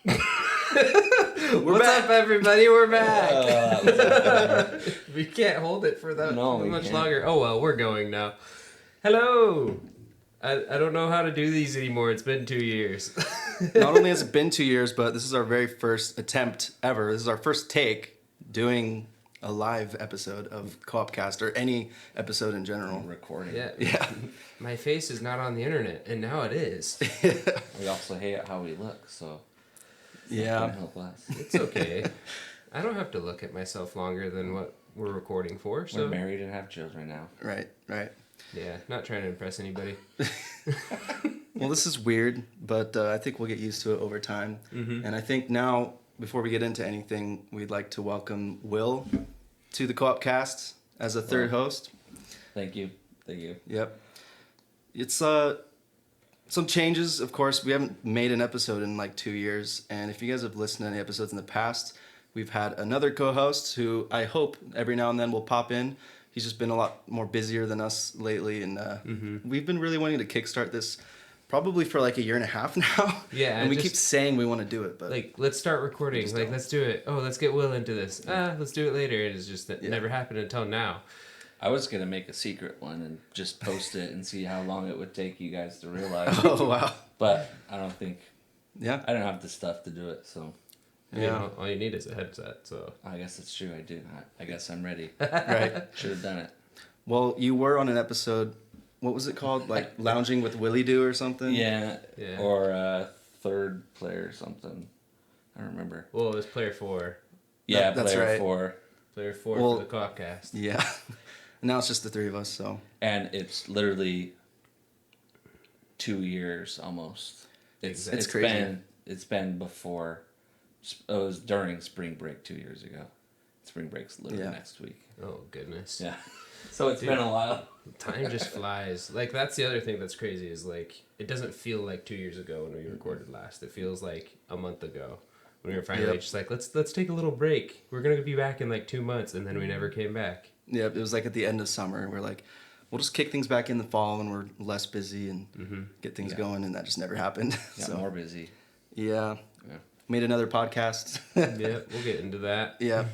What's up, everybody? We're back. We can't hold it for that much longer. Oh, well, we're going now. Hello. I don't know how to do these anymore. It's been 2 years. Not only has it been 2 years, but this is our very first attempt ever. This is our first take doing a live episode of Co-OpCast, or any episode in general. Recording. Yeah. My face is not on the internet, and now it is. We also hate how we look, so yeah, help us. It's okay. I don't have to look at myself longer than what we're recording for. So we're married and have children now. Right. Yeah, not trying to impress anybody. Well, this is weird, but I think we'll get used to it over time. Mm-hmm. And I think now, before we get into anything, we'd like to welcome Will to the Co-OpCast as a third host. Thank you. Yep. It's some changes, of course. We haven't made an episode in like 2 years, and if you guys have listened to any episodes in the past, we've had another co-host who I hope every now and then will pop in. He's just been a lot more busier than us lately, and we've been really wanting to kickstart this probably for like a year and a half now. Yeah, and we keep saying we want to do it, but like, let's start recording. Like, let's do it. Oh, let's get Will into this. Let's do it later. And it's just that never happened until now. I was going to make a secret one and just post it and see how long it would take you guys to realize. Oh, wow. But I don't think... Yeah. I don't have the stuff to do it, so... Yeah. You know, all you need is a headset, so... I guess it's true, I do. I guess I'm ready. Right. Should have done it. Well, you were on an episode... What was it called? Like Lounging with Willie Do or something? Yeah. Or Third Player or something. I don't remember. Well, it was Player 4. Yeah, that's Player right. 4. Player 4 for the Co-OpCast. Yeah. Now it's just the three of us, so... And it's literally 2 years almost. It's crazy. It's been before... It was during spring break 2 years ago. Spring break's literally next week. Oh, goodness. Yeah. So it's been a while. Time just flies. Like, that's the other thing that's crazy is, like, it doesn't feel like 2 years ago when we recorded last. It feels like a month ago when we were finally just like, let's take a little break. We're going to be back in, like, 2 months, and then we never came back. Yeah, it was like at the end of summer. We're like, we'll just kick things back in the fall when we're less busy and get things going, and that just never happened. Got more busy. Yeah. Made another podcast. Yeah, we'll get into that. Yeah.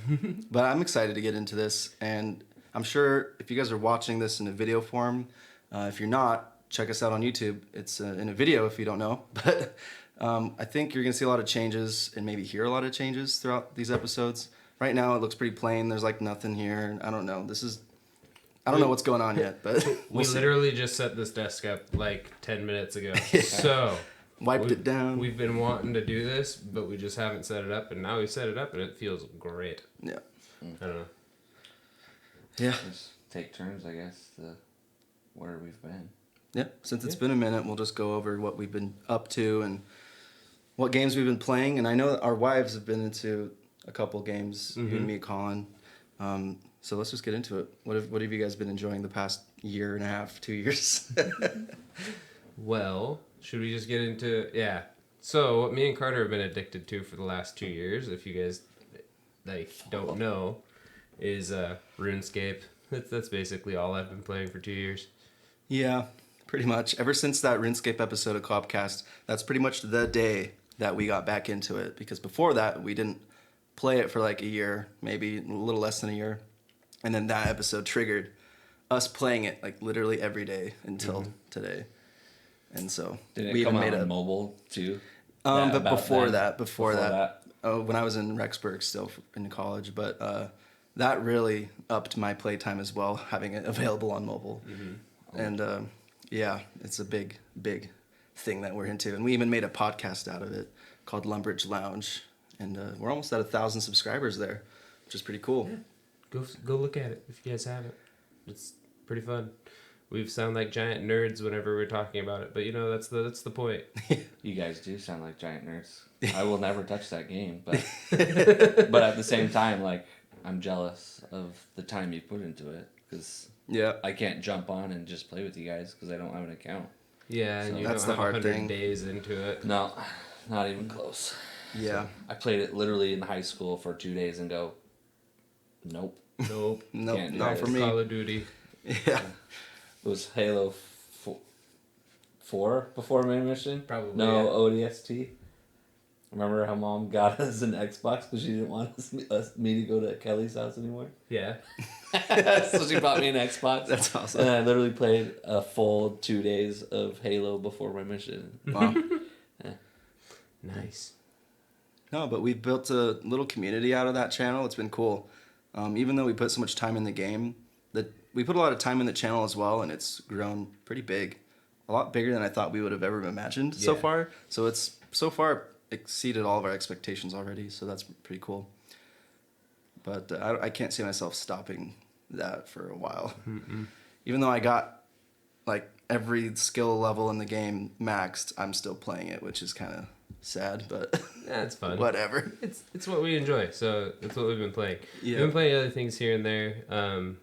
But I'm excited to get into this, and I'm sure if you guys are watching this in a video form, if you're not, check us out on YouTube. It's in a video if you don't know. But I think you're going to see a lot of changes and maybe hear a lot of changes throughout these episodes. Right now it looks pretty plain. There's like nothing here. I don't know. I don't know what's going on yet, but we literally just set this desk up like 10 minutes ago. So wiped it down. We've been wanting to do this, but we just haven't set it up, and now we set it up, and it feels great. Yeah. I don't know. Yeah. Just take turns, I guess, to where we've been. Yeah. Since it's been a minute, we'll just go over what we've been up to and what games we've been playing. And I know that our wives have been into a couple games, you and me, Colin. So let's just get into it. What have you guys been enjoying the past year and a half, 2 years? Well, should we just get into So what me and Carter have been addicted to for the last 2 years, if you guys don't know, is RuneScape. That's basically all I've been playing for 2 years. Yeah, pretty much. Ever since that RuneScape episode of Co-OpCast, that's pretty much the day that we got back into it. Because before that, we didn't play it for like a year, maybe a little less than a year. And then that episode triggered us playing it like literally every day until today. And so Did it we come even out made on mobile too? But before that, when I was in Rexburg still in college, but that really upped my playtime as well, having it available on mobile. And it's a big thing that we're into. And we even made a podcast out of it called Lumbridge Lounge, and we're almost at 1,000 subscribers there, which is pretty cool. Yeah. Go look at it if you guys haven't. It's pretty fun. We sound like giant nerds whenever we're talking about it, but that's the point. You guys do sound like giant nerds. I will never touch that game, but but at the same time, like, I'm jealous of the time you put into it, because I can't jump on and just play with you guys because I don't have an account. Yeah, and you that's don't the have hard 100 thing. days into it. No, not even close. Yeah. So I played it literally in high school for 2 days and go, nope. Nope. Not for me. Call of Duty. Yeah. It was Halo 4 before main mission? Probably. No, ODST. Remember how Mom got us an Xbox because she didn't want me to go to Kelly's house anymore? Yeah. So she bought me an Xbox. That's awesome. And I literally played a full 2 days of Halo before my mission. Wow. Yeah. Nice. No, but we built a little community out of that channel. It's been cool. Even though we put so much time in the game, we put a lot of time in the channel as well, and it's grown pretty big. A lot bigger than I thought we would have ever imagined so far. So it's so far exceeded all of our expectations already, so that's pretty cool. But I can't see myself stopping that for a while. Mm-mm. Even though I got like every skill level in the game maxed, I'm still playing it, which is kind of sad, but yeah, it's fun. Whatever. It's what we enjoy, so it's what we've been playing. Yeah. We've been playing other things here and there.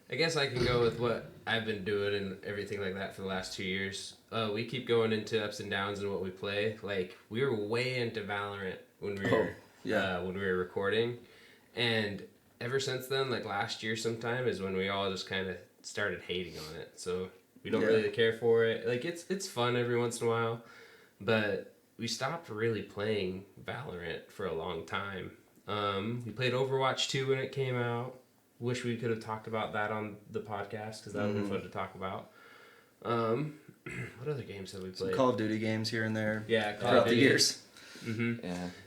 I guess I can go with what I've been doing and everything like that for the last 2 years. We keep going into ups and downs in what we play. Like, we were way into Valorant when we were recording, and ever since then, like last year sometime, is when we all just kind of started hating on it. So we don't really care for it. Like, it's fun every once in a while, but we stopped really playing Valorant for a long time. We played Overwatch 2 when it came out. Wish we could have talked about that on the podcast because that would have been fun to talk about. What other games have we played? Some Call of Duty games here and there. Yeah, Call of Duty. The years. Mm-hmm.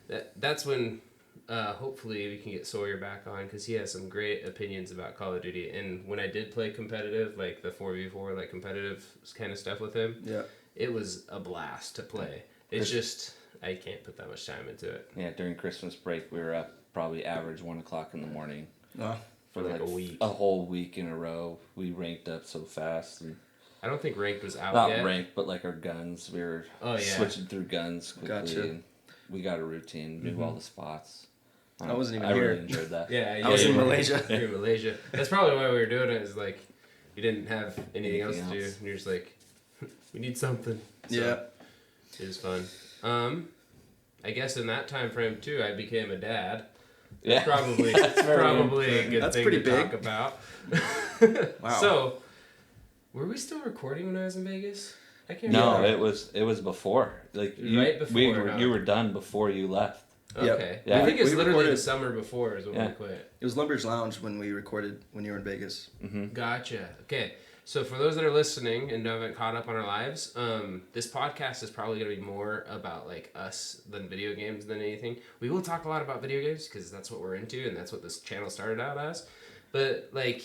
Yeah. That's when hopefully we can get Sawyer back on because he has some great opinions about Call of Duty. And when I did play competitive, like the 4v4, like competitive kind of stuff with him, it was a blast to play. It's just I can't put that much time into it. Yeah, during Christmas break, we were up probably average 1 o'clock in the morning. For like a week. A whole week in a row. We ranked up so fast. And I don't think ranked was out not yet. Not ranked, but like our guns. We were switching through guns quickly. Gotcha. And we got a routine, knew all the spots. I wasn't even here. here. I really enjoyed that. I was in Malaysia. You're in Malaysia. That's probably why we were doing it, is like, you didn't have anything else to do. And you're just like, we need something. So, it was fun. I guess in that time frame too, I became a dad. That's probably a good thing to talk about. Wow. So, were we still recording when I was in Vegas? I can't remember. No, it was before. Like right before. You were done before you left. Okay. Yeah. I think it's literally recorded the summer before is when we quit. It was Lumbridge Lounge when we recorded when you were in Vegas. Mm-hmm. Gotcha. Okay. So for those that are listening and haven't caught up on our lives, this podcast is probably going to be more about like us than video games than anything. We will talk a lot about video games because that's what we're into and that's what this channel started out as. But like,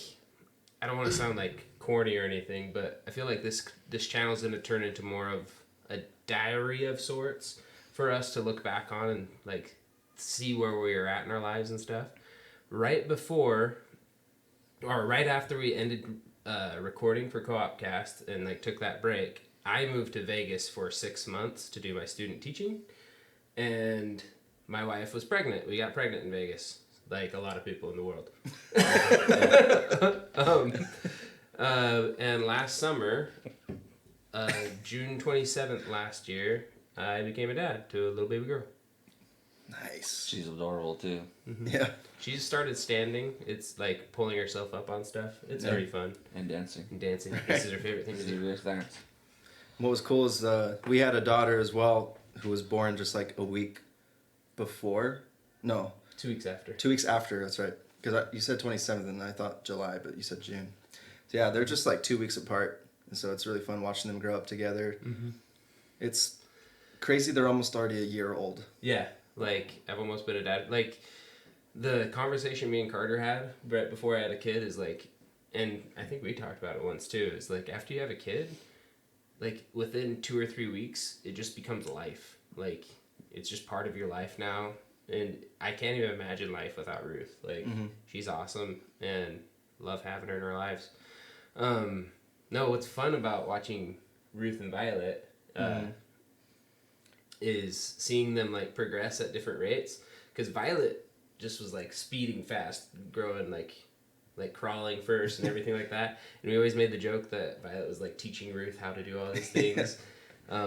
I don't want to sound like corny or anything, but I feel like this channel is going to turn into more of a diary of sorts for us to look back on and like see where we were at in our lives and stuff. Right before, or right after we ended recording for Co-OpCast and like took that break, I moved to Vegas for 6 months to do my student teaching, and my wife was pregnant. We got pregnant in Vegas, like a lot of people in the world. And last summer, June 27th last year, I became a dad to a little baby girl. Nice. She's adorable too. Mm-hmm. Yeah. She started standing. It's like pulling herself up on stuff. It's very fun. And dancing. This is her favorite thing to do. Dance. What was cool is we had a daughter as well who was born just like a week before. No. 2 weeks after. 2 weeks after, that's right. Because you said 27th and I thought July, but you said June. So yeah, they're just like 2 weeks apart. And so it's really fun watching them grow up together. Mm-hmm. It's crazy they're almost already a year old. Yeah. Like, I've almost been a dad. Like, the conversation me and Carter had right before I had a kid is like, and I think we talked about it once too, is like, after you have a kid, like, within 2 or 3 weeks, it just becomes life. Like, it's just part of your life now. And I can't even imagine life without Ruth. Like, she's awesome and love having her in our lives. No, what's fun about watching Ruth and Violet, is seeing them like progress at different rates, because Violet just was like speeding fast, growing like crawling first and everything like that, and we always made the joke that Violet was like teaching Ruth how to do all these things.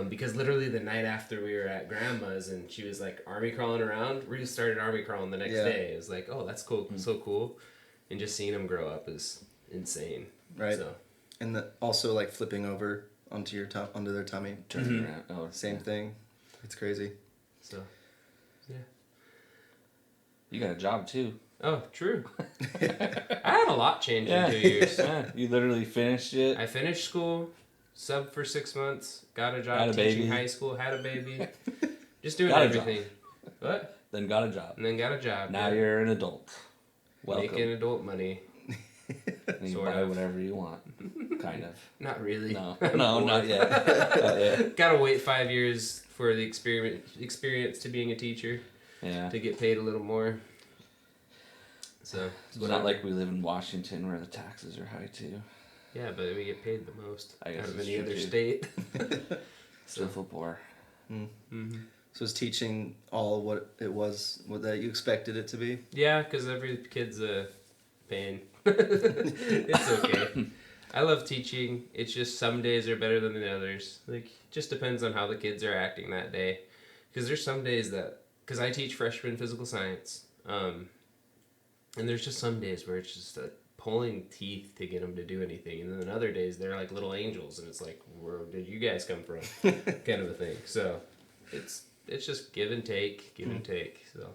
Because literally the night after we were at grandma's and she was like army crawling around, Ruth started army crawling the next day. It was like, oh, that's cool, so cool, and just seeing them grow up is insane. Right. So. And also like flipping over onto their tummy, turning around. Oh, same thing. It's crazy. So, Yeah. You got a job too. Oh, true. I had a lot change in 2 years. Yeah, you literally finished it. I finished school, subbed for 6 months, got a job Had a teaching baby. high school, had a baby, just doing Got a everything. job. What? Then got a job. And then got a job. Now you're an adult. Welcome. Making adult money. And you Sort buy of. whatever you want. Kind of. Not really. No, not yet. Not yet. Gotta wait 5 years for the experience to being a teacher. Yeah. To get paid a little more. So It's not like we live in Washington where the taxes are high too. Yeah, but we get paid the most I guess out of it's any true, other too. state. Still feel poor. Mm-hmm. So is teaching all what it was, what that you expected it to be? Yeah, because every kid's a pain. It's okay. I love teaching. It's just some days are better than the others. Like, it just depends on how the kids are acting that day. Because there's some days that, because I teach freshman physical science, and there's just some days where it's just pulling teeth to get them to do anything, and then other days they're like little angels, and it's like, where did you guys come from? Kind of a thing. So it's just give and take. So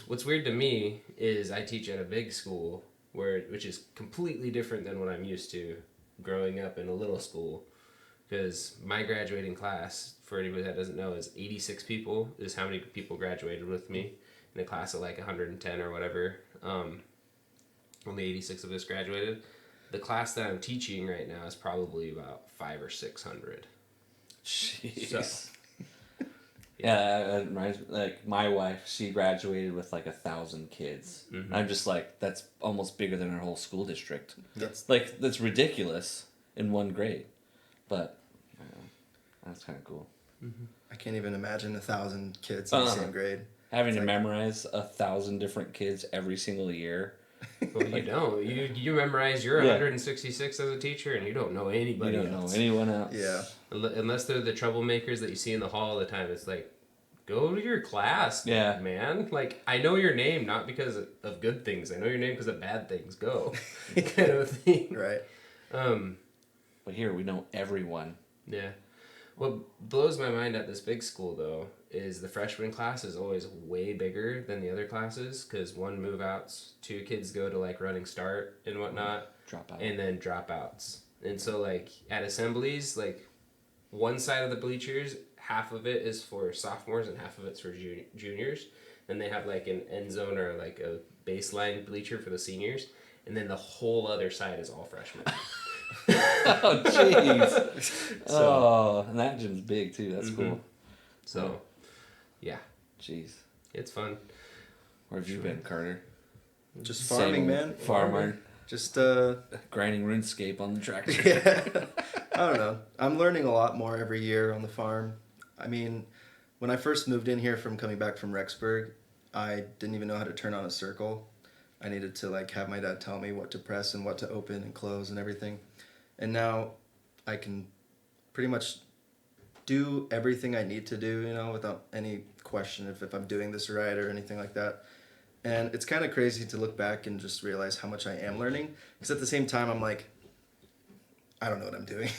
what's weird to me is I teach at a big school which is completely different than what I'm used to growing up in a little school, because my graduating class, for anybody that doesn't know, is 86 people is how many people graduated with me in a class of like 110 or whatever. Only 86 of us graduated. The class that I'm teaching right now is probably about 500 or 600. Jeez. So, yeah, like my wife, she graduated with like 1,000 kids. Mm-hmm. I'm just like, that's almost bigger than our whole school district. That's That's ridiculous in one grade, but that's kind of cool. I can't even imagine 1,000 kids in the same grade. Having to memorize 1,000 different kids every single year. well, you don't. You memorize your 166 as a teacher, and you don't know anybody You don't else. know anyone else. Yeah. Unless they're the troublemakers that you see in the hall all the time. It's like, go to your class, man. Like, I know your name not because of good things. I know your name because of bad things. Go, kind of a thing. Right. But here we know everyone. Yeah. What blows my mind at this big school, though, is the freshman class is always way bigger than the other classes, because one move outs, 2 kids go to like running start and whatnot, Drop out. and then dropouts. And so like at assemblies, like one side of the bleachers, half of it is for sophomores and half of it's for juniors. Then they have like an end zone or like a baseline bleacher for the seniors, and then the whole other side is all freshmen. Oh, jeez. And that gym's big too. That's cool. So, yeah, Jeez. it's fun. Where have you been, Carter? Just Same farming, old man. Farmer. Just Grinding RuneScape on the tractor. yeah. I don't know. I'm learning a lot more every year on the farm. I mean, when I first moved in here from coming back from Rexburg, I didn't even know how to turn on a circle. I needed to like have my dad tell me what to press and what to open and close and everything. And now I can pretty much do everything I need to do, you know, without any question if I'm doing this right or anything like that. And it's kind of crazy to look back and just realize how much I am learning. Because at the same time, I'm like, I don't know what I'm doing.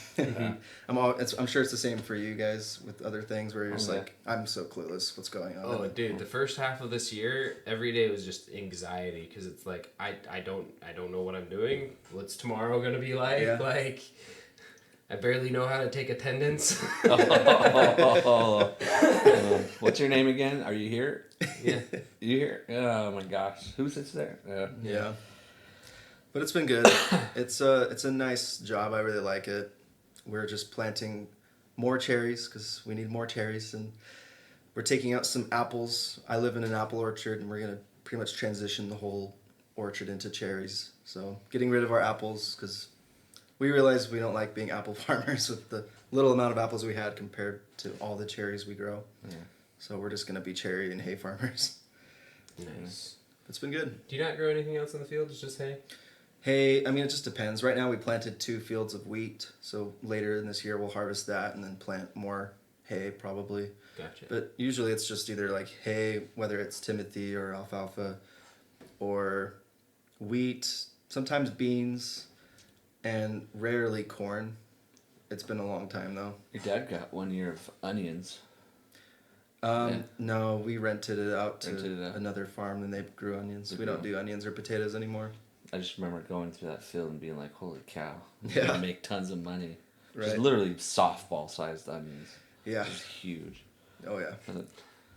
I'm sure it's the same for you guys with other things where you're just like, I'm so clueless. What's going on? Oh, dude, the first half of this year, every day was just anxiety, because it's like I don't know what I'm doing. What's tomorrow gonna be like? Yeah. Like, I barely know how to take attendance. What's your name again? Are you here? Yeah. You here? Oh my gosh. Who sits there? Yeah. But it's been good. It's a nice job. I really like it. We're just planting more cherries because we need more cherries, and we're taking out some apples. I live in an apple orchard, and we're gonna pretty much transition the whole orchard into cherries. So getting rid of our apples because we realized we don't like being apple farmers with the little amount of apples we had compared to all the cherries we grow. Yeah. So we're just gonna be cherry and hay farmers. Nice. It's been good. Do you not grow anything else in the field? It's just hay? Hay, I mean, it just depends. Right now we planted 2 fields of wheat, so later in this year we'll harvest that and then plant more hay probably. Gotcha. But usually it's just either like hay, whether it's Timothy or alfalfa, or wheat, sometimes beans, and rarely corn. It's been a long time though. Your dad got 1 year of onions. No, we rented it out to another farm, and they grew onions. We don't do onions or potatoes anymore. I just remember going through that field and being like, "Holy cow! Yeah, gonna make tons of money." Right. Just literally softball-sized onions. Yeah, just huge. Oh yeah.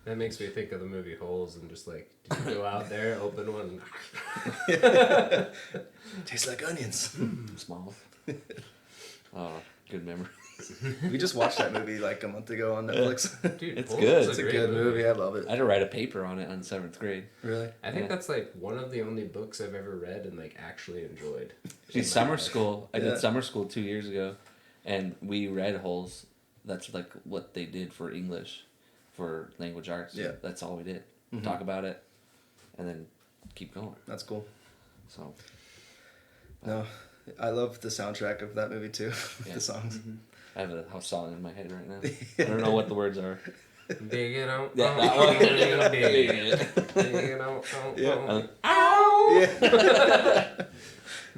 That makes me think of the movie Holes and just like, did you go out there, open one? Tastes like onions. Smalls. Oh, good memory. We just watched that movie like a month ago on Netflix. Dude, it's Holes good. It's a good movie. I love it. I had to write a paper on it on 7th grade. Really? I think that's like one of the only books I've ever read and like actually enjoyed. Summer school. I did summer school 2 years ago, and we read Holes. That's like what they did for English, for language arts. Yeah. That's all we did. Talk about it, and then keep going. That's cool. So. No, I love the soundtrack of that movie too. The songs. I have a song in my head right now. I don't know what the words are. Dig it out. Yeah, that one. Dig it out. Yeah. Ow! Yeah.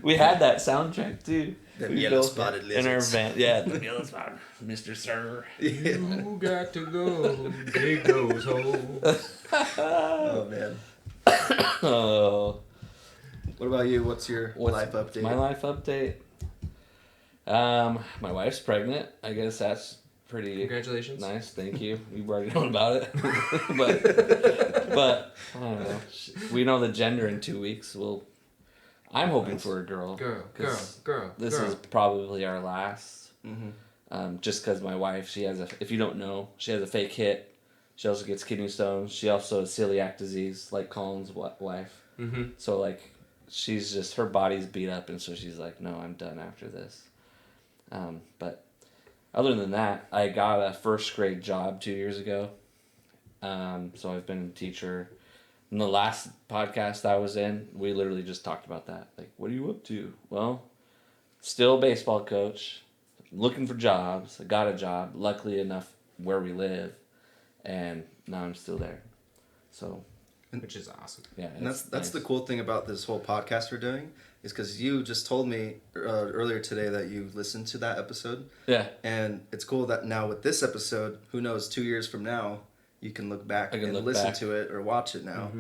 We had that soundtrack too. The yellow spotted lizards. In our van. Yeah, the yellow spotted. Mr. Sir. You got to go dig those holes. Oh man. Oh. What about you? What's your life update? My life update. My wife's pregnant. I guess that's pretty. Congratulations. Nice, thank you. You've already known about it, but I don't know. We know the gender in 2 weeks. I'm hoping for a girl. Girl. This is probably our last. Just because my wife, if you don't know, she has a fake hip. She also gets kidney stones. She also has celiac disease, like Colin's wife. So like, she's just, her body's beat up, and so she's like, no, I'm done after this. But other than that, I got a first grade job 2 years ago. So I've been a teacher. In the last podcast I was in, we literally just talked about that. Like, what are you up to? Well, still a baseball coach, looking for jobs. I got a job, luckily enough, where we live, and now I'm still there. So, which is awesome. Yeah, and that's nice. The cool thing about this whole podcast we're doing is because you just told me earlier today that you listened to that episode. Yeah. And it's cool that now with this episode, who knows, 2 years from now, you can look back and listen to it or watch it now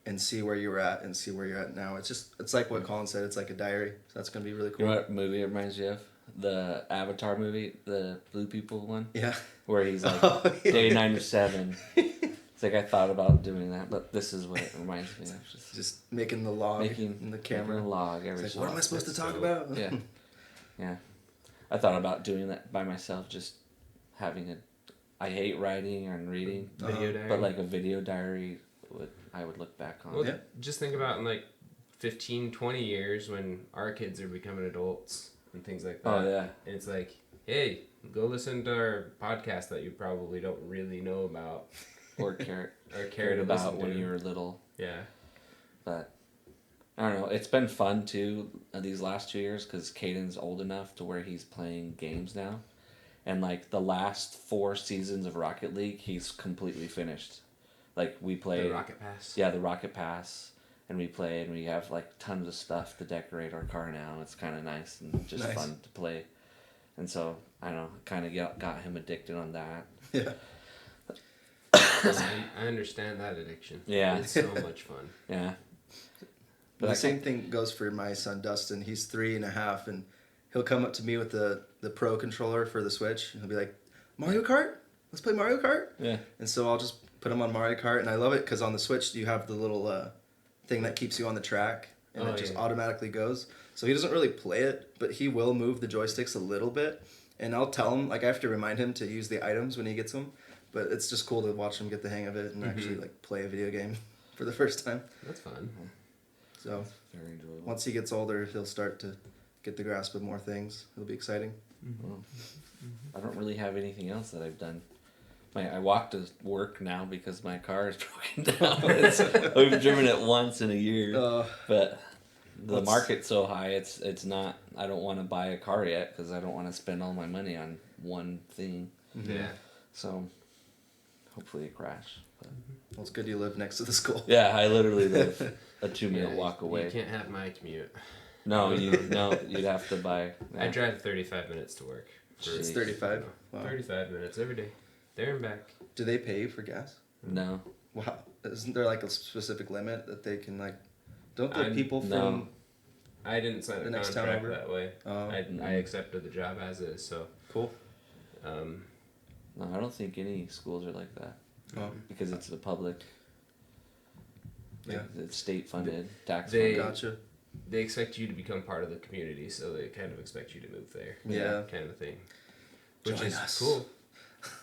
and see where you were at and see where you're at now. It's like what Colin said. It's like a diary. So that's going to be really cool. You know what movie it reminds you of? The Avatar movie, the blue people one. Yeah. Where he's like, day 97. It's like I thought about doing that, but this is what it reminds me of. Just making the log in the camera. Making a log every like, what am I supposed to talk about? Yeah. Yeah. I thought about doing that by myself, just having I hate writing and reading. Video diary. But like a video diary, I would look back on. Well, just think about in like 15, 20 years when our kids are becoming adults and things like that. Oh, yeah. And it's like, hey, go listen to our podcast that you probably don't really know about. Or cared about when you were little. Yeah. But I don't know. It's been fun too these last 2 years because Caden's old enough to where he's playing games now. And like the last 4 seasons of Rocket League, he's completely finished. Like we play the Rocket Pass. Yeah, the Rocket Pass, and we play, and we have like tons of stuff to decorate our car now. It's kind of nice and just fun to play. And so I don't know, kind of got him addicted on that. Yeah. I understand that addiction. Yeah, it's so much fun. Yeah. But the same thing goes for my son Dustin. He's 3.5, and he'll come up to me with the Pro controller for the Switch, and he'll be like, Mario Kart? Let's play Mario Kart? Yeah. And so I'll just put him on Mario Kart, and I love it because on the Switch you have the little thing that keeps you on the track, and it just automatically goes. So he doesn't really play it, but he will move the joysticks a little bit, and I'll tell him, like I have to remind him to use the items when he gets them, but it's just cool to watch him get the hang of it and actually like play a video game for the first time. That's fun. So very enjoyable. Once he gets older, he'll start to get the grasp of more things. It'll be exciting. Well, I don't really have anything else that I've done. I walk to work now because my car is broken down. We've driven it once in a year, but the market's so high. It's not. I don't want to buy a car yet because I don't want to spend all my money on one thing. Yeah. So hopefully it crash. But. Well, it's good you live next to the school. Yeah, I literally live a 2-minute walk away. You can't have my commute. No, you'd have to buy. I drive 35 minutes to work. It's 35. Wow. 35 minutes every day, there and back. Do they pay you for gas? No. Wow. Isn't there like a specific limit that they can like? Don't the people from? I didn't sign a contract that way. Oh. I accepted the job as is. So cool. No, I don't think any schools are like that. Because it's the public. Yeah. It's state funded, tax funded. Gotcha. They expect you to become part of the community, so they kind of expect you to move there. Yeah. Kind of thing. Which join is us. Cool.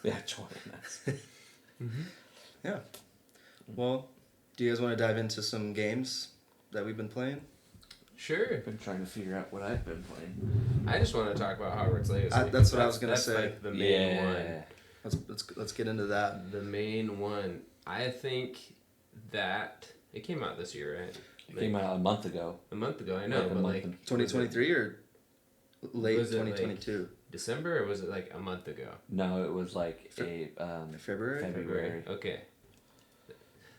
Yeah, join us. Yeah. Well, do you guys want to dive into some games that we've been playing? Sure. I've been trying to figure out what I've been playing. I just want to talk about Hogwarts Legacy. That's what I was gonna say. That's like the main one. Let's get into that. The main one. I think that it came out this year, right? It came out a month ago. A month ago, I know, but like 2023 or late 2022. Like December, or was it like a month ago? No, it was like February. Okay.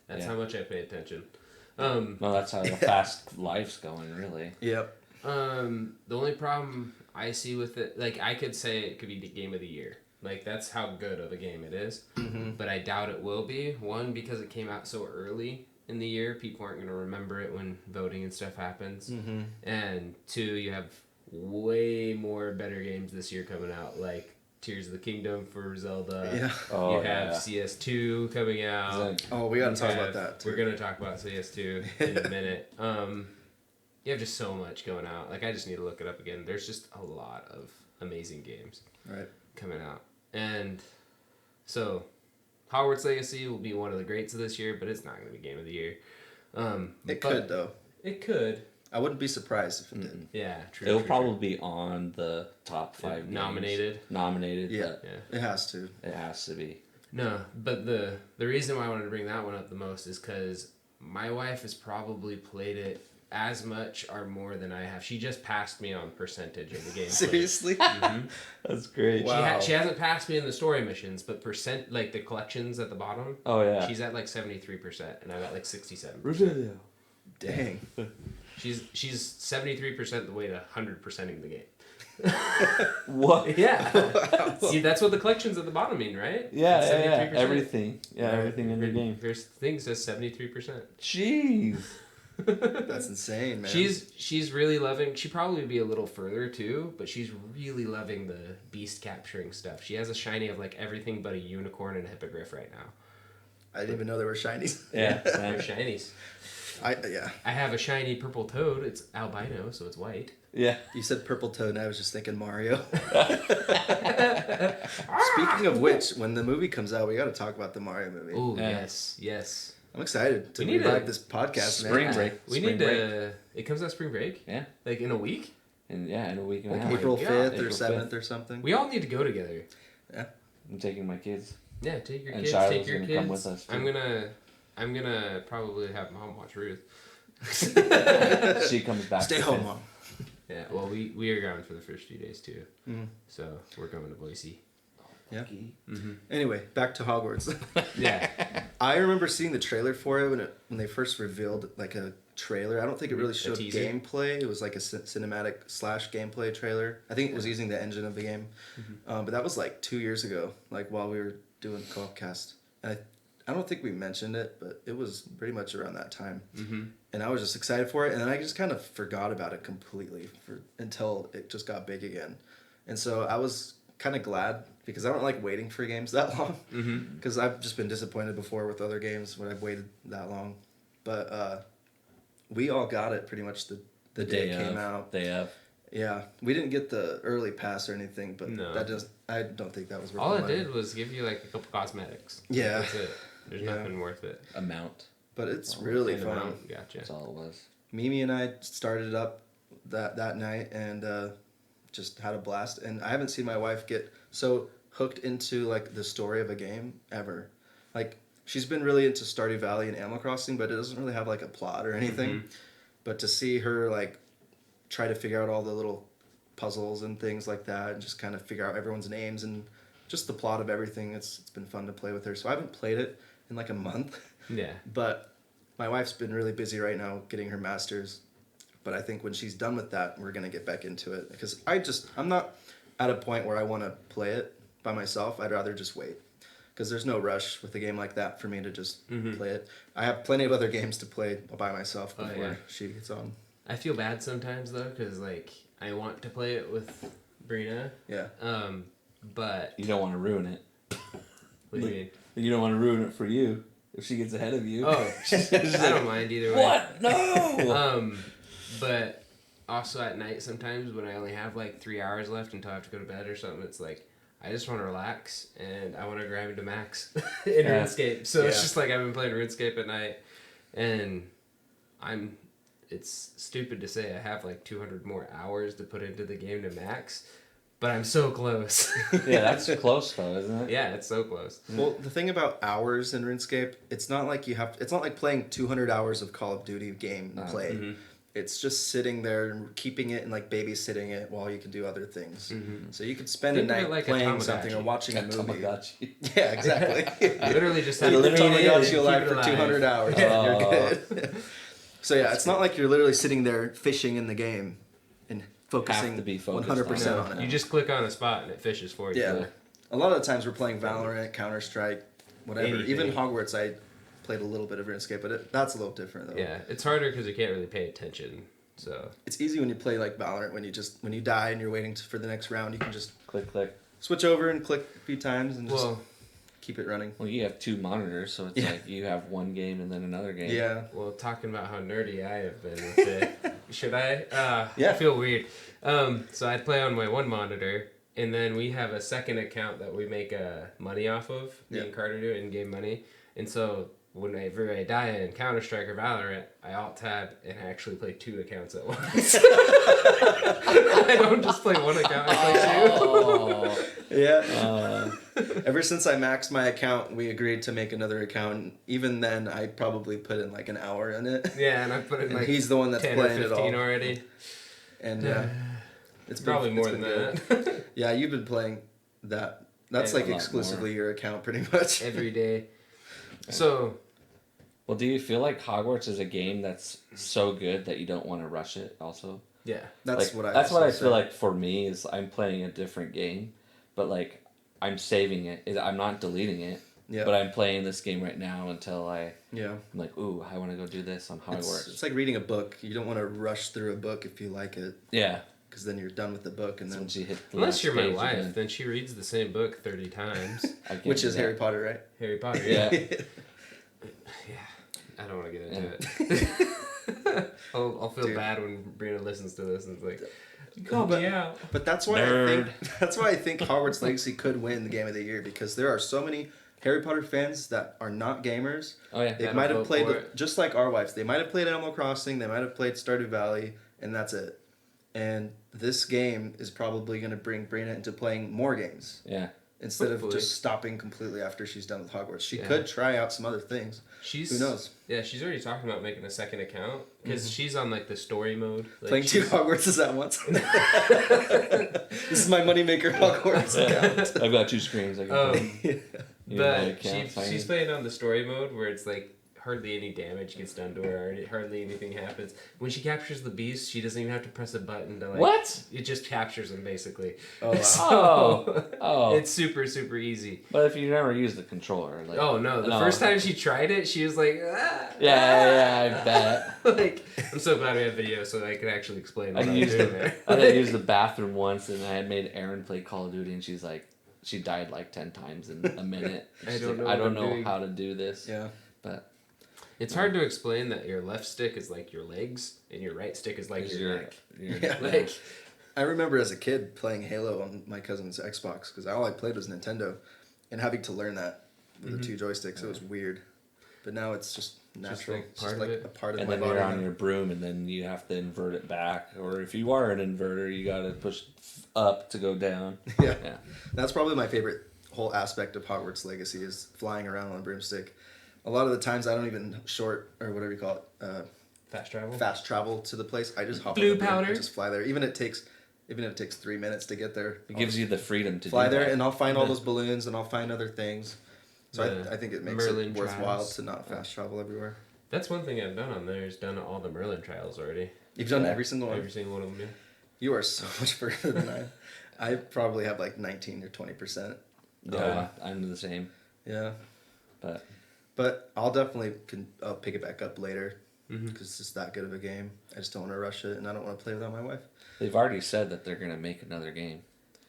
That's how much I pay attention. No, that's how fast life's going, really. Yep. The only problem I see with it, like I could say it could be the game of the year. Like that's how good of a game it is. Mm-hmm. But I doubt it will be. One, because it came out so early in the year, people aren't going to remember it when voting and stuff happens. Mm-hmm. And two, you have way more better games this year coming out, like Tears of the Kingdom for Zelda. Yeah. Oh, you have CS2 coming out. We got to talk about that too. We're going to talk about CS2 in a minute. You have just so much going out. Like I just need to look it up again. There's just a lot of amazing games coming out. And so Hogwarts Legacy will be one of the greats of this year, but it's not going to be game of the year. It could though. It could. I wouldn't be surprised if it did. Yeah, true. It'll probably be on the top 5 games. Nominated. Yeah, it has to. It has to be. No, but the reason why I wanted to bring that one up the most is because my wife has probably played it as much or more than I have. She just passed me on percentage of the game. Seriously? Mm-hmm. That's great. Wow. She hasn't passed me in the story missions, but like the collections at the bottom. Oh yeah. She's at like 73%, and I'm at like 67%. Dang. She's 73% the way to 100%ing the game. What? Yeah. See, that's what the collections at the bottom mean, right? Yeah, yeah. Everything. Yeah, everything in the game. There's things that says 73%. Jeez. That's insane, man. She's really loving. She probably would be a little further too, but she's really loving the beast capturing stuff. She has a shiny of like everything but a unicorn and a hippogriff right now. I didn't even know there were shinies. Yeah, they're shinies. I have a shiny purple toad. It's albino, so it's white. Yeah. You said purple toad, and I was just thinking Mario. Speaking of which, when the movie comes out, we got to talk about the Mario movie. Oh yes. I'm excited to revive this podcast. Spring break. We need to. It comes out spring break. Yeah. Like in a week. In a week and a Like half. April 5th or April 7th or something. We all need to go together. Yeah. I'm taking my kids. Yeah, take your And kids. Shiloh's Take your gonna kids. come with us, too. I'm gonna probably have Mom watch Ruth. She comes back. Stay home, Mom. Yeah, well, we are gone for the first few days too. Mm-hmm. So we're going to Boise. Yeah. Mm-hmm. Anyway, back to Hogwarts. Yeah. I remember seeing the trailer for it when they first revealed like a trailer. I don't think it really showed gameplay. It was like a cinematic / gameplay trailer. I think it was using the engine of the game. Mm-hmm. But that was like 2 years ago, like while we were doing Co-OpCast. And I don't think we mentioned it, but it was pretty much around that time. Mm-hmm. And I was just excited for it. And then I just kind of forgot about it completely until it just got big again. And so I was kind of glad because I don't like waiting for games that long. Because I've just been disappointed before with other games when I've waited that long. But we all got it pretty much the day it came out. Day of. Yeah, we didn't get the early pass or anything, but no. I don't think that was worth all the it money. did was give you like a couple cosmetics. Yeah. That's it. There's nothing worth it. Amount. But it's really fun. Gotcha. That's all it was. Mimi and I started it up that night and just had a blast. And I haven't seen my wife get so hooked into like the story of a game ever. Like she's been really into Stardew Valley and Animal Crossing, but it doesn't really have like a plot or anything. Mm-hmm. But to see her like try to figure out all the little puzzles and things like that and just kind of figure out everyone's names and just the plot of everything, it's been fun to play with her. So I haven't played it in like a month. Yeah. But my wife's been really busy right now getting her master's. But I think when she's done with that, we're going to get back into it. Because I'm not at a point where I want to play it by myself. I'd rather just wait. because there's no rush with a game like that for me to just play it. I have plenty of other games to play by myself before she gets on. I feel bad sometimes though, because like I want to play it with Brina. Yeah. But you don't want to ruin it. What do you mean? You don't want to ruin it for you if she gets ahead of you. Oh, I don't mind either way. What? No. But also at night sometimes when I only have like 3 hours left until I have to go to bed or something, it's like I just want to relax and I want to grind to max in RuneScape. So it's just like I've been playing RuneScape at night, and it's stupid to say I have like 200 more hours to put into the game to max, but I'm so close. Yeah, that's close though, isn't it? Yeah, it's so close. Well, the thing about hours in RuneScape, it's not like playing 200 hours of Call of Duty game play. Mm-hmm. It's just sitting there and keeping it and like babysitting it while you can do other things. Mm-hmm. So you could spend a night like playing something or watching a movie. Yeah, exactly. Literally just have to to Tamagotchi alive for 200 hours. Yeah. You're good. So yeah, it's not like you're literally sitting there fishing in the game and focusing 100% on it. You just click on a spot and it fishes for you. Yeah. A lot of the times we're playing Valorant, Counter-Strike, whatever. Anything. Even Hogwarts, I played a little bit of RuneScape, but that's a little different though. Yeah, it's harder because you can't really pay attention. So it's easy when you play like Valorant, when you die and you're waiting for the next round, you can just click, switch over and click a few times and just keep it running. Well, you have 2 monitors, so it's like you have one game and then another game. Yeah. Well, talking about how nerdy I have been with it, should I? Yeah. I feel weird. So I play on my one monitor, and then we have a second account that we make money off of. Me and Carter do in-game money, and so whenever I die in Counter-Strike or Valorant, I alt-tab and I actually play 2 accounts at once. I don't just play one account, I play 2. Yeah. Ever since I maxed my account, we agreed to make another account. Even then, I probably put in like an hour in it. Yeah, and I put in like he's the one that's 10 playing or 15 it all already. And it's probably more than that. Yeah, you've been playing that. That's like exclusively your account pretty much. Every day. So, well, do you feel like Hogwarts is a game that's so good that you don't want to rush it also? Yeah. That's like, what I feel like for me is I'm playing a different game, but like I'm saving it. I'm not deleting it. Yeah. But I'm playing this game right now until I'm like, ooh, I want to go do this on Hogwarts. It's like reading a book. You don't want to rush through a book if you like it. Yeah. Because then you're done with the book, and then she hit unless you're my wife, then she reads the same book 30 times. Which is Harry Potter, right? Harry Potter, yeah. I don't want to get into it. I'll feel bad when Brianna listens to this and it's like, you called me out. But that's why I think Hogwarts Legacy could win the Game of the Year, because there are so many Harry Potter fans that are not gamers. Oh yeah, they might have played just like our wives. They might have played Animal Crossing. They might have played Stardew Valley, and that's it. And this game is probably going to bring Brina into playing more games. Yeah. Instead of just stopping completely after she's done with Hogwarts. She could try out some other things. Who knows? Yeah, she's already talking about making a second account, because she's on like the story mode. Like, playing 2 Hogwartses at once. This is my moneymaker Hogwarts account. I've got 2 screens. I can play. But she's playing on the story mode where it's like hardly any damage gets done to her, or hardly anything happens. When she captures the beast, she doesn't even have to press a button to like... What? It just captures them, basically. Oh, wow. So, it's super, super easy. But if you never use the controller... like, oh, no. The first time she tried it, she was like... Yeah, I bet. Like, I'm so glad we have video so I can actually explain what I'm doing there. I had to use the bathroom once, and I had made Erin play Call of Duty, and she's like... She died like 10 times in a minute. I don't know how to do this. Yeah. But... It's hard to explain that your left stick is like your legs and your right stick is like your neck. Like, I remember as a kid playing Halo on my cousin's Xbox, because all I played was Nintendo, and having to learn that with the 2 joysticks. It was weird. But now it's just natural. Just like part of it. A part of and my then body. you're on your broom, and then you have to invert it back. Or if you are an inverter, you got to push up to go down. Yeah. That's probably my favorite whole aspect of Hogwarts Legacy, is flying around on a broomstick. A lot of the times I don't even or whatever you call it, fast travel to the place. I just hop on the broom and just fly there. Even if it takes 3 minutes to get there. It gives you the freedom to fly there, and I'll find all those balloons, and I'll find other things. So I think it makes Merlin it worthwhile trials. to not fast travel everywhere. That's one thing I've done on there, is done all the Merlin trials already. You've done every single one? Every single one of them, yeah. You are so much further than I. I probably have like 19 or 20%. Yeah, I'm the same. Yeah. But I'll definitely I'll pick it back up later because it's just that good of a game. I just don't want to rush it, and I don't want to play without my wife. They've already said that they're going to make another game.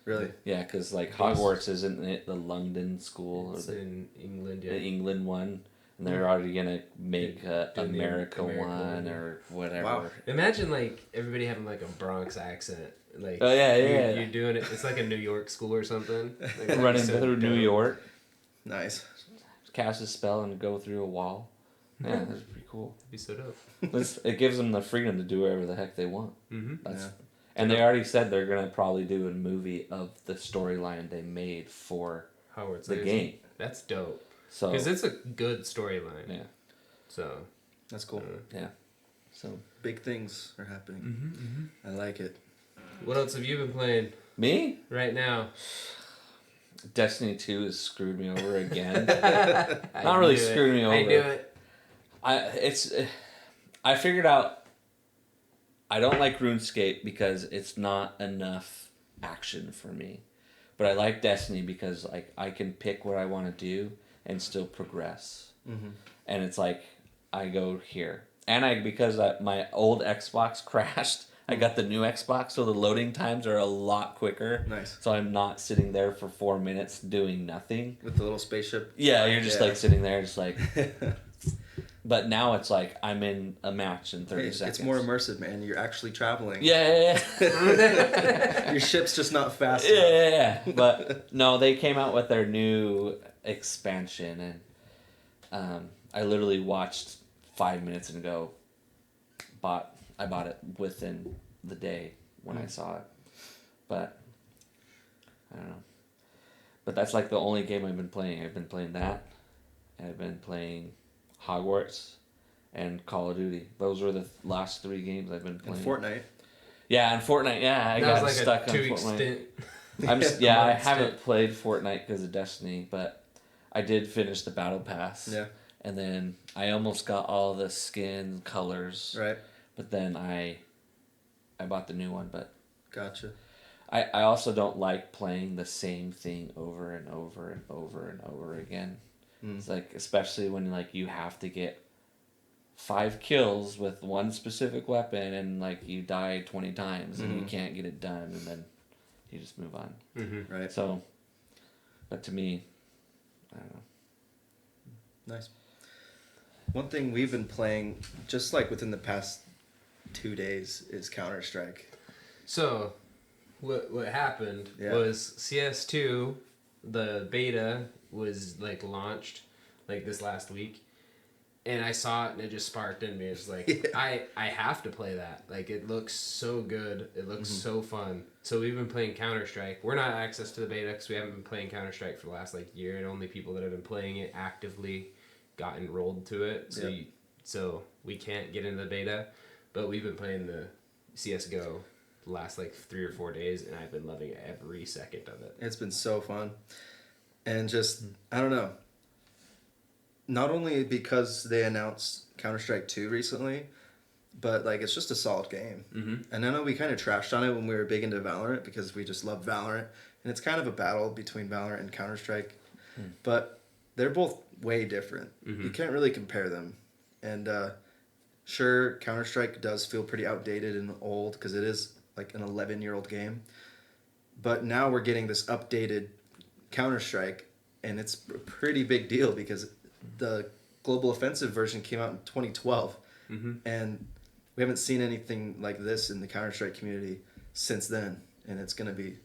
Really? Yeah, because like Hogwarts isn't it the London school or in England? Yeah, the England one, and they're already going to make America one or whatever. Wow. Imagine like everybody having like a Bronx accent. Like you're doing it. It's like a New York school or something. Like, running through New York. Nice. Cast a spell and go through a wall. Yeah, that's pretty cool. It'd be so dope. It gives them the freedom to do whatever the heck they want. Mm-hmm. And they already said they're gonna probably do a movie of the storyline they made for Hogwarts the game. That's dope. So because it's a good storyline. Yeah. So that's cool. Yeah. So big things are happening. I like it. What else have you been playing? Me? Right now. Destiny 2 has screwed me over again. Not really screwed me over. I knew it. I figured out I don't like RuneScape because it's not enough action for me. But I like Destiny because like I can pick what I want to do and still progress. And it's like I go here. And because my old Xbox crashed, I got the new Xbox, so the loading times are a lot quicker. Nice. So I'm not sitting there for 4 minutes doing nothing. With the little spaceship? Yeah, you're just like sitting there, just like... But now it's like I'm in a match in 30 seconds. It's more immersive, man. You're actually traveling. Yeah. Your ship's just not fast enough. Yeah. But no, they came out with their new expansion, and I literally watched 5 minutes and I bought it within the day when I saw it. But I don't know. But that's like the only game I've been playing. I've been playing that. And I've been playing Hogwarts and Call of Duty. Those were the last 3 games I've been playing. And Fortnite. Yeah, and Fortnite. Yeah, I got stuck on Fortnite. I haven't played Fortnite because of Destiny, but I did finish the Battle Pass. Yeah. And then I almost got all the skin colors. Right. But then I bought the new one, but... Gotcha. I also don't like playing the same thing over and over and over and over again. It's like, especially when like you have to get 5 kills with one specific weapon and like you die 20 times and you can't get it done and then you just move on. Right. So, but to me, I don't know. Nice. One thing we've been playing, just like within the past 2 days, is Counter-Strike. So, what happened was CS2, the beta was like launched like this last week, and I saw it and it just sparked in me. It's like I have to play that. Like it looks so good. It looks so fun. So we've been playing Counter-Strike. We're not access to the beta because we haven't been playing Counter-Strike for the last like year, and only people that have been playing it actively got enrolled to it. So so we can't get into the beta, but we've been playing the CS:GO the last like 3 or 4 days, and I've been loving every second of it. It's been so fun. And just, I don't know, not only because they announced Counter-Strike 2 recently, but like it's just a solid game. And I know we kind of trashed on it when we were big into Valorant because we just love Valorant. And it's kind of a battle between Valorant and Counter-Strike. But they're both way different. You can't really compare them. And sure, Counter-Strike does feel pretty outdated and old because it is like an 11-year-old game. But now we're getting this updated Counter-Strike, and it's a pretty big deal because the Global Offensive version came out in 2012, and we haven't seen anything like this in the Counter-Strike community since then, and it's going to be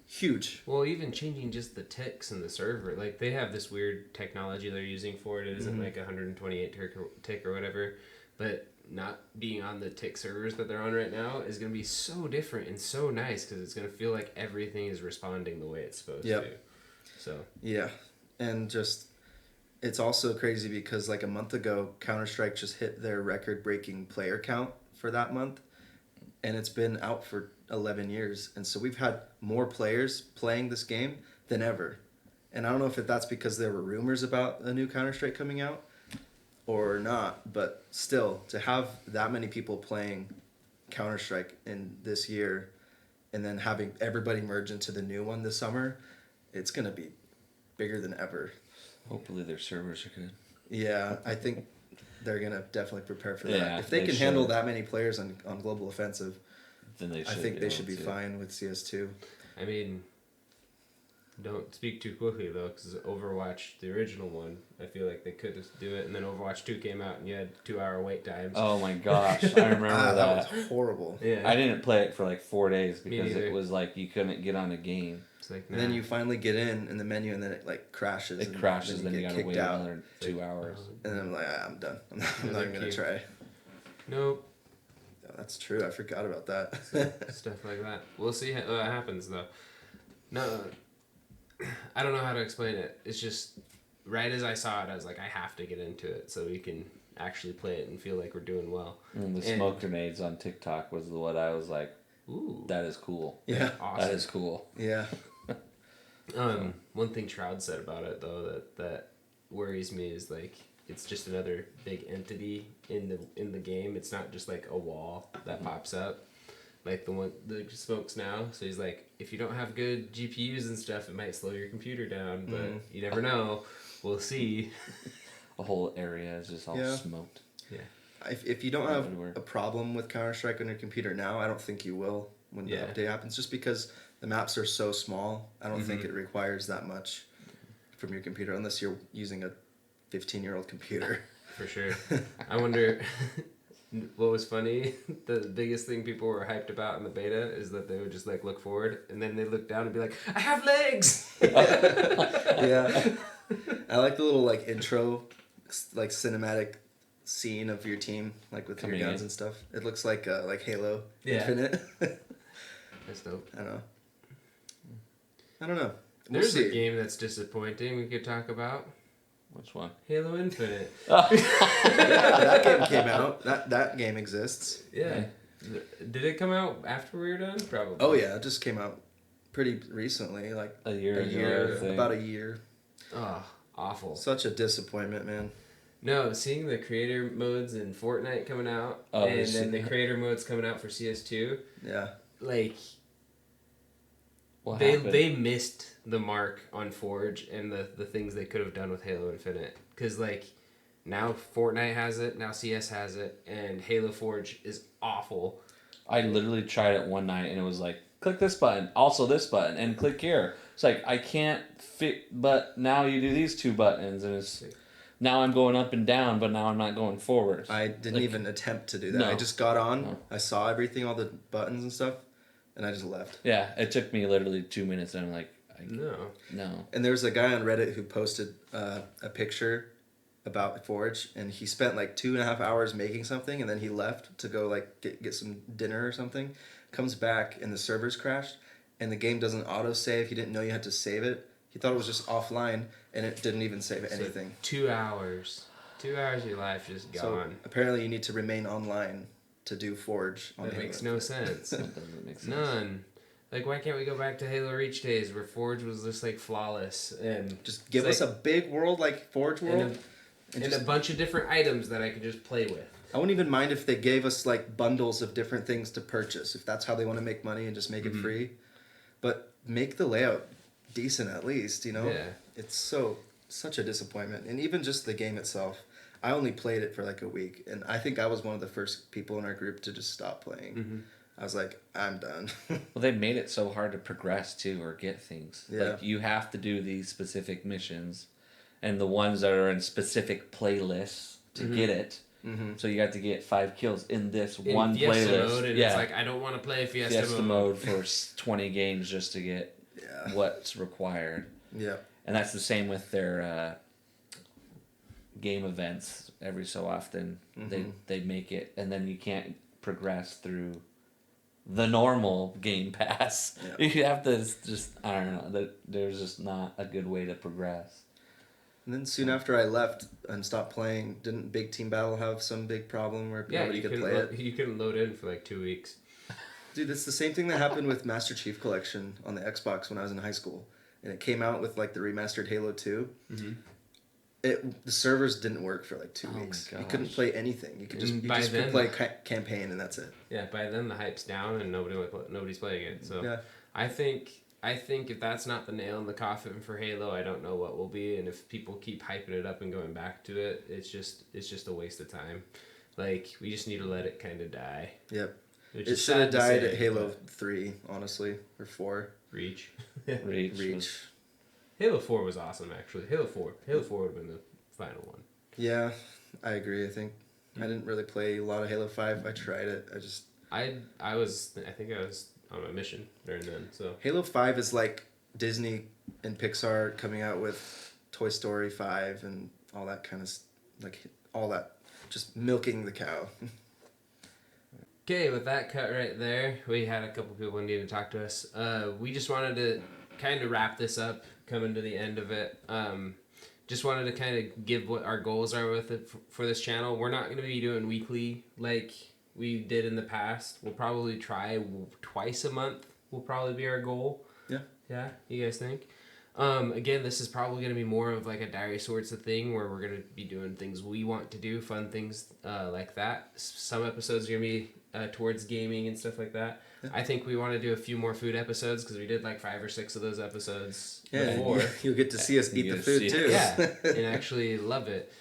huge. Well, even changing just the ticks in the server, like they have this weird technology they're using for it. It isn't like 128 tick or whatever, but not being on the tick servers that they're on right now is going to be so different and so nice because it's going to feel like everything is responding the way it's supposed to. So yeah, and just it's also crazy because like a month ago, Counter-Strike just hit their record-breaking player count for that month, and it's been out for 11 years, and so we've had more players playing this game than ever. And I don't know if that's because there were rumors about a new Counter-Strike coming out or not, but still, to have that many people playing Counter-Strike in this year and then having everybody merge into the new one this summer, it's going to be bigger than ever. Hopefully their servers are good. Yeah, I think they're gonna definitely prepare for that. Yeah, if they can handle that many players on Global Offensive, then I think they should be fine with CS2. I mean, don't speak too quickly though, because Overwatch, the original one, I feel like they could just do it, and then Overwatch 2 came out, and you had 2-hour wait times. Oh my gosh, I remember that. That was horrible. Yeah. I didn't play it for like 4 days because it was like you couldn't get on a game. It's like, nah. And then you finally get in the menu, and then it like crashes. It crashes, then you gotta wait another 2 hours. And then I'm like, I'm done. I'm not even gonna try. Nope. Oh, that's true. I forgot about that. Stuff like that. We'll see what happens though. No, I don't know how to explain it. It's just right as I saw it, I was like, I have to get into it so we can actually play it and feel like we're doing well. And the smoke grenades on TikTok was what I was like, ooh, that is cool. Yeah, awesome. That is cool. Yeah. One thing Shroud said about it though that worries me is like it's just another big entity in the game. It's not just like a wall that pops up. Like the smokes now. So he's like, if you don't have good GPUs and stuff, it might slow your computer down, but you never know. We'll see. The whole area is just all smoked. Yeah. If you don't have a problem with Counter-Strike on your computer now, I don't think you will when the update happens, just because the maps are so small. I don't think it requires that much from your computer unless you're using a 15-year-old computer. For sure. I wonder... What was funny, the biggest thing people were hyped about in the beta is that they would just like look forward and then they look down and be like, I have legs! Yeah. I like the little like intro, like cinematic scene of your team, like with your guns and stuff. It looks like Halo Infinite. That's dope. I don't know. There's a game that's disappointing we could talk about. Which one? Halo Infinite. Yeah, that game came out. That game exists. Yeah. Did it come out after we were done? Probably. Oh yeah, it just came out pretty recently, like a year, about a year. Oh, awful. Such a disappointment, man. No, seeing the creator modes in Fortnite coming out, and then the creator modes coming out for CS2. Yeah. Like, what they missed the mark on Forge and the things they could have done with Halo Infinite. Because, like, now Fortnite has it, now CS has it, and Halo Forge is awful. I literally tried it one night, and it was like, click this button, also this button, and click here. It's like, I can't fit, but now you do these two buttons, and it's... Now I'm going up and down, but now I'm not going forward. I didn't even attempt to do that. No. I just got on, I saw everything, all the buttons and stuff, and I just left. Yeah, it took me literally 2 minutes, and I'm like, no. And there was a guy on Reddit who posted a picture about Forge, and he spent like 2.5 hours making something, and then he left to go like get some dinner or something. Comes back, and the servers crashed, and the game doesn't auto-save. He didn't know you had to save it. He thought it was just offline, and it didn't even save anything. 2 hours. 2 hours of your life just gone. So apparently you need to remain online to do Forge. That makes no sense. That doesn't make sense. None. Like, why can't we go back to Halo Reach days where Forge was just, like, flawless? And just give us a big world like Forge World. And a bunch of different items that I could just play with. I wouldn't even mind if they gave us, like, bundles of different things to purchase, if that's how they want to make money and just make it free. But make the layout decent at least, you know? Yeah. It's such a disappointment. And even just the game itself. I only played it for, like, a week, and I think I was one of the first people in our group to just stop playing. I was like, I'm done. Well, they made it so hard to progress, too, or get things. Yeah. Like, you have to do these specific missions, and the ones that are in specific playlists to get it. So you have to get 5 kills in this one Fiesta playlist. Mode, and it's like, I don't want to play Fiesta mode for 20 games just to get what's required. Yeah. And that's the same with their game events. Every so often, they make it, and then you can't progress through the normal Game Pass. Yeah. You have to just, I don't know, there's just not a good way to progress. And then soon after I left and stopped playing, didn't Big Team Battle have some big problem where nobody could play it? You couldn't load in for like 2 weeks. Dude, it's the same thing that happened with Master Chief Collection on the Xbox when I was in high school. And it came out with like the remastered Halo 2. The servers didn't work for like 2 weeks. You couldn't play anything. You could play campaign and that's it. Yeah, by then the hype's down and nobody's playing it. So I think I think if that's not the nail in the coffin for Halo, I don't know what will be. And if people keep hyping it up and going back to it, it's just a waste of time. Like, we just need to let it kind of die. Yep. It should have died at Halo 3, honestly, or 4. Reach. Reach. Halo 4 was awesome, actually. Halo 4 would have been the final one. Yeah, I agree. I think I didn't really play a lot of Halo 5. I tried it. I think I was on a mission during then. So Halo 5 is like Disney and Pixar coming out with Toy Story 5 and all that kind of all that, just milking the cow. Okay, with that cut right there, we had a couple people needing to talk to us. We just wanted to kind of wrap this up, coming to the end of it. Just wanted to kind of give what our goals are with it for this channel. We're not going to be doing weekly like we did in the past. We'll probably try twice a month will probably be our goal. Yeah. Yeah, you guys think? Again, this is probably going to be more of like a diary sorts of thing where we're going to be doing things we want to do, fun things like that. Some episodes are going to be towards gaming and stuff like that. Yeah. I think we want to do a few more food episodes because we did like 5 or 6 of those episodes before. You'll get to see us eat the food too. Yeah, and actually love it.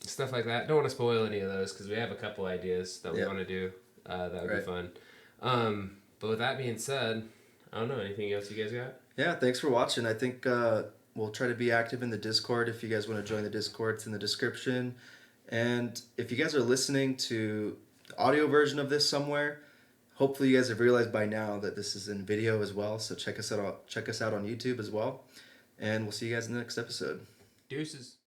Stuff like that. Don't want to spoil any of those because we have a couple ideas that we want to do. That would be fun. But with that being said, I don't know. Anything else you guys got? Yeah, thanks for watching. I think we'll try to be active in the Discord. If you guys want to join the Discord, it's in the description. And if you guys are listening to the audio version of this somewhere, hopefully you guys have realized by now that this is in video as well. So check us out on YouTube as well. And we'll see you guys in the next episode. Deuces.